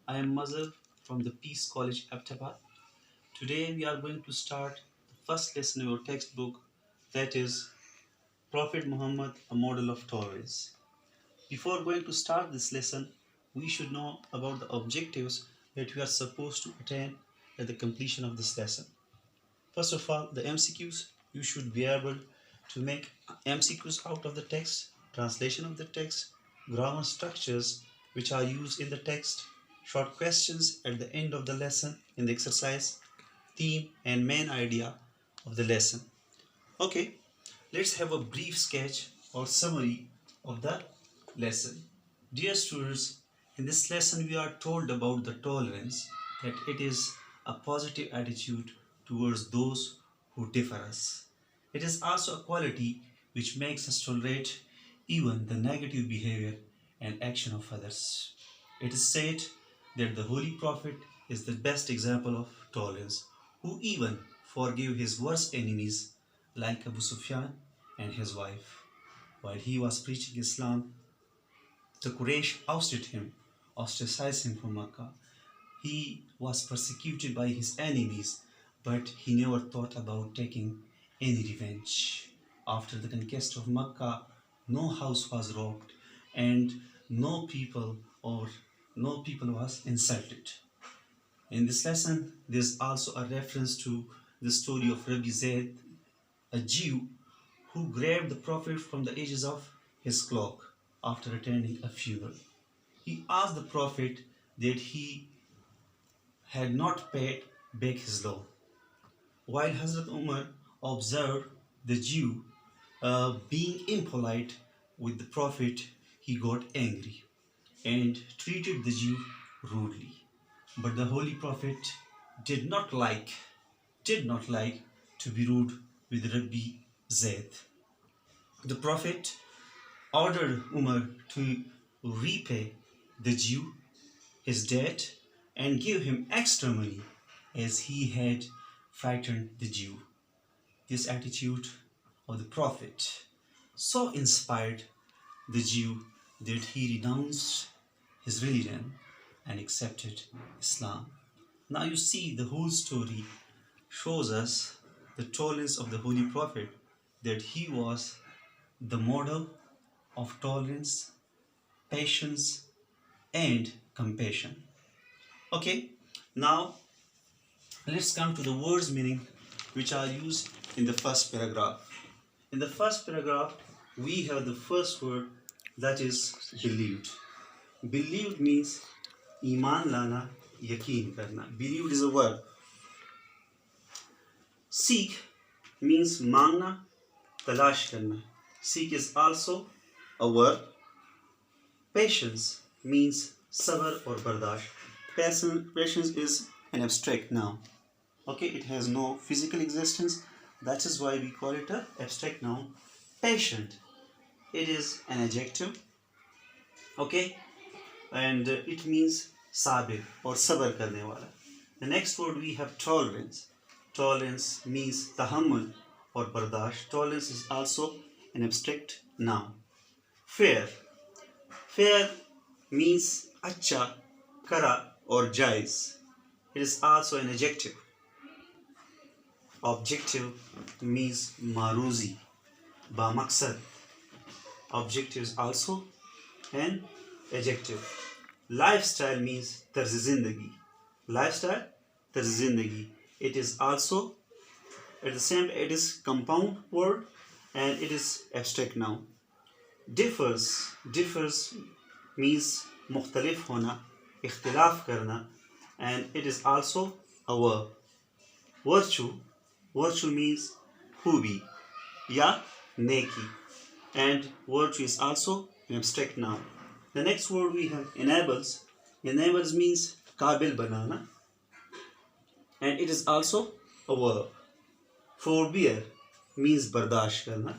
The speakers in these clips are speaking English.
I am Mazhar from the Peace College, Ahmedabad. Today we are going to start the first lesson in our textbook, that is Prophet Muhammad, a model of tolerance. Before going to start this lesson, we should know about the objectives that we are supposed to attain at the completion of this lesson. First of all, the MCQs. You should be able to make MCQs out of the text, translation of the text, grammar structures which are used in the text, short questions at the end of the lesson in the exercise, theme and main idea of the lesson. Okay, let's have a brief sketch or summary of the lesson. Dear students, in this lesson we are told about the tolerance, that it is a positive attitude towards those who differ us. It is also a quality which makes us tolerate even the negative behavior and action of others. It is said that the Holy Prophet is the best example of tolerance, who even forgave his worst enemies like Abu Sufyan and his wife. While he was preaching Islam, the Quraysh ousted him, ostracized him from Makkah. He was persecuted by his enemies, but he never thought about taking any revenge. After the conquest of Makkah, no house was robbed and no people or no people was insulted. In this lesson, there's also a reference to the story of Rabbi Zaid, a Jew who grabbed the Prophet from the edges of his cloak after attending a funeral. He asked the Prophet that he had not paid back his loan. While Hazrat Umar observed the Jew being impolite with the Prophet, he got angry and treated the Jew rudely. But the Holy Prophet did not like did not like to be rude with Rabbi Zaid. The Prophet ordered Umar to repay the Jew his debt and give him extra money as he had frightened the Jew. This attitude of the Prophet so inspired the Jew that he renounced his religion and accepted Islam. Now you see, the whole story shows us the tolerance of the Holy Prophet, that he was the model of tolerance, patience, and compassion. Okay, now let's come to the words meaning which are used in the first paragraph. In the first paragraph, we have the first word, that is believed. Believed means iman lana, yakin karna. Believed is a verb. Seek means mangna, talash karna. Seek is also a verb. Patience means sabr or bardash. Patience is an abstract noun. Okay, it has no physical existence. That is why we call it an abstract noun. Patient, it is an adjective. Okay, and it means sabir or sabr karne wala. The next word we have tolerance. Tolerance means tahammul or bardash. Tolerance is also an abstract noun. Fair. Fair means acha, kara or jais. It is also an adjective. Objective means maruzi, ba maksad. Objective is also an adjective. Lifestyle means tarz zindagi. Lifestyle, tarz zindagi. It is also at the same, it is compound word and it is abstract noun. Differs means mukhtalif hona, ikhtilaf karna, and it is also a verb. Virtue means hubi ya neki, and virtue is also an abstract noun. The next word we have enables. Enables means kabil banana, and it is also a verb. Forbear means bardash karna.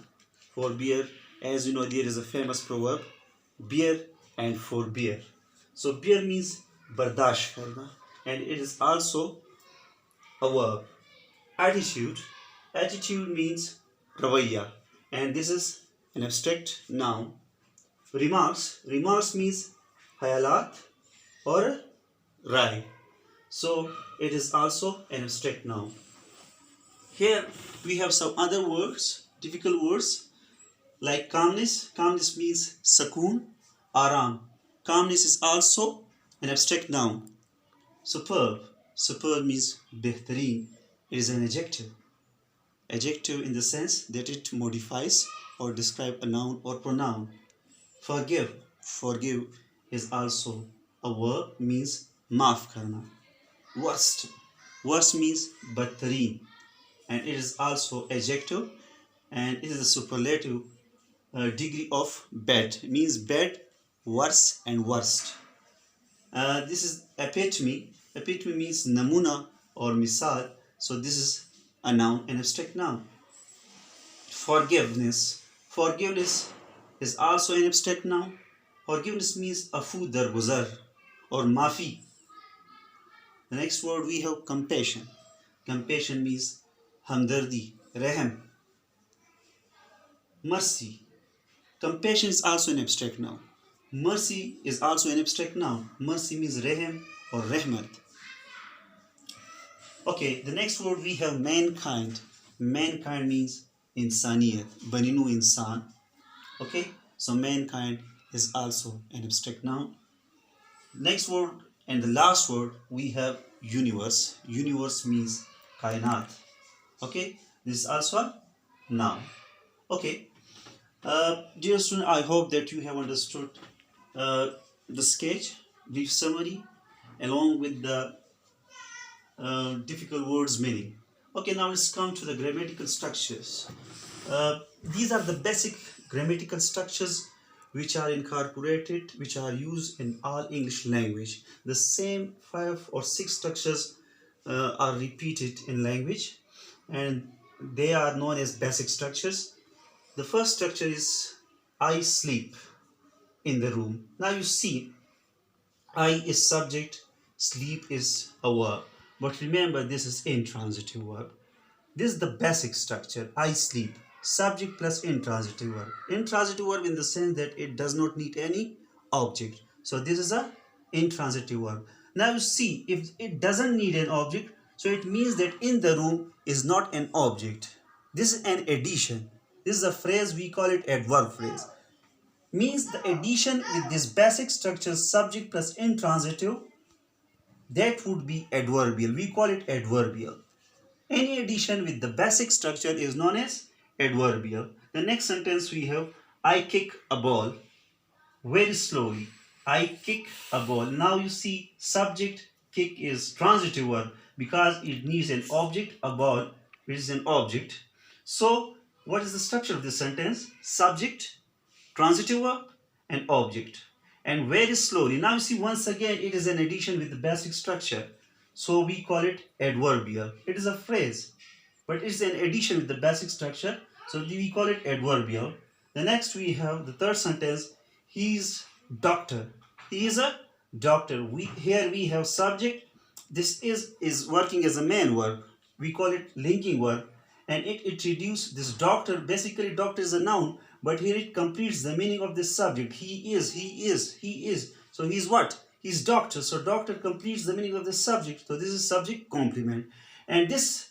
Forbear, as you know, there is a famous proverb, bear and forbear. So bear means bardash karna, and it is also a verb. Attitude means ravaya, and this is an abstract noun. Remarks means hayalat or Right. So it is also an abstract noun. Here we have some other words, difficult words like calmness. Calmness means sakoon, aram. Calmness is also an abstract noun. Superb. Superb means behtareen. It is an adjective. Adjective in the sense that it modifies or describe a noun or pronoun. Forgive. Forgive is also a verb, means maaf karna. Worst. Worst means battareen, and it is also adjective, and it is a superlative degree of bad. It means bad, worse, and worst. This is epitome. Epitome means namuna or misal. So this is a noun, an abstract noun. Forgiveness. Forgiveness is also an abstract noun. Forgiveness means afu darguzar or mafi. The next word we have compassion. Compassion means hamdardi, rehem. Mercy. Compassion is also an abstract noun. Mercy is also an abstract noun. Mercy means rehem or rahmat. Okay, the next word we have mankind. Mankind means insaniyat, baninu insan. Okay, so mankind is also an abstract noun. Next word and the last word we have universe. Universe means kainat. Okay, this is also a noun. Okay, dear student, I hope that you have understood the sketch, brief summary, along with the difficult words meaning. Okay, now let's come to the grammatical structures. These are the basic grammatical structures which are incorporated, which are used in all English language. The same 5 or 6 structures are repeated in language, and they are known as basic structures. The first structure is I sleep in the room. Now you see, I is subject, sleep is a verb. But remember, this is intransitive verb. This is the basic structure. I sleep. Subject plus intransitive verb. Intransitive verb in the sense that it does not need any object. So this is a intransitive verb. Now you see, if it doesn't need an object, so it means that in the room is not an object. This is an addition. This is a phrase, we call it adverb phrase. Means the addition with this basic structure, subject plus intransitive, that would be adverbial. We call it adverbial. Any addition with the basic structure is known as adverbial. The next sentence we have, I kick a ball very slowly. I kick a ball. Now you see, subject kick is transitive verb because it needs an object, a ball, which is an object. So what is the structure of this sentence? Subject, transitive verb, and object. And very slowly. Now you see, once again it is an addition with the basic structure. So we call it adverbial. It is a phrase, but it's an addition with the basic structure. So we call it adverbial. The next we have the third sentence. He is doctor. He is a doctor. Here we have subject. This is working as a main verb. We call it linking verb, and it introduces this doctor. Basically, doctor is a noun, but here it completes the meaning of this subject. He is, he is, he is. So he's what? He's doctor. So doctor completes the meaning of the subject. So this is subject complement. And this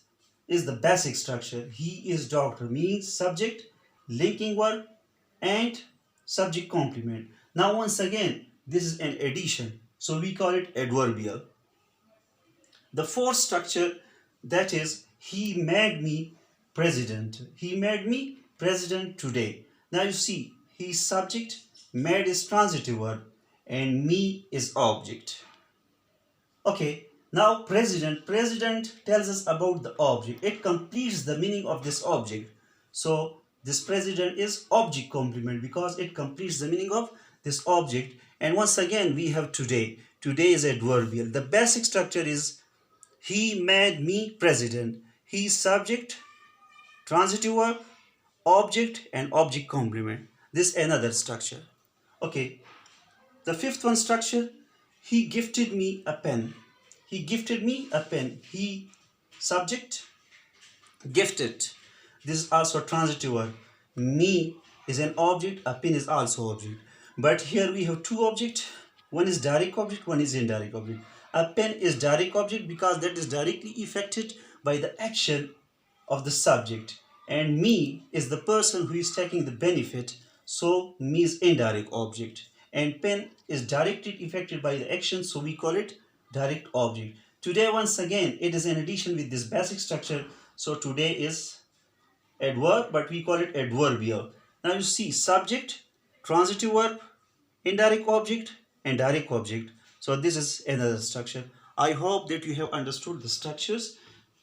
is the basic structure. He is doctor means subject, linking verb, and subject complement. Now once again, this is an addition. So we call it adverbial. The fourth structure, that is, he made me president. He made me president today. Now you see, he is subject, made is transitive verb, and me is object. Okay, now president. President tells us about the object. It completes the meaning of this object. So this president is object complement because it completes the meaning of this object. And once again we have today. Today is adverbial. The basic structure is he made me president. He is subject, transitive verb, object, and object complement. This is another structure. Okay, the fifth one structure, he gifted me a pen. He gifted me a pen. He, subject, gifted. This is also a transitive verb. Me is an object, a pen is also object. But here we have two objects One is direct object, one is indirect object. A pen is direct object because that is directly affected by the action of the subject, and me is the person who is taking the benefit, so me is indirect object, and pen is directly affected by the action, so we call it direct object. Today once again it is in addition with this basic structure, so today is adverb, but we call it adverbial. Now you see subject, transitive verb, indirect object, and direct object. So this is another structure. I hope that you have understood the structures,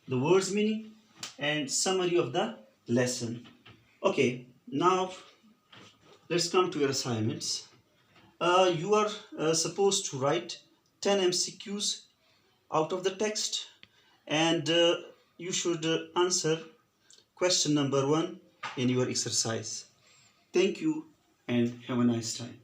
the words meaning, and summary of the lesson. Okay, now let's come to your assignments. You are supposed to write 10 MCQs out of the text, and you should answer question number 1 in your exercise. Thank you and have a nice time.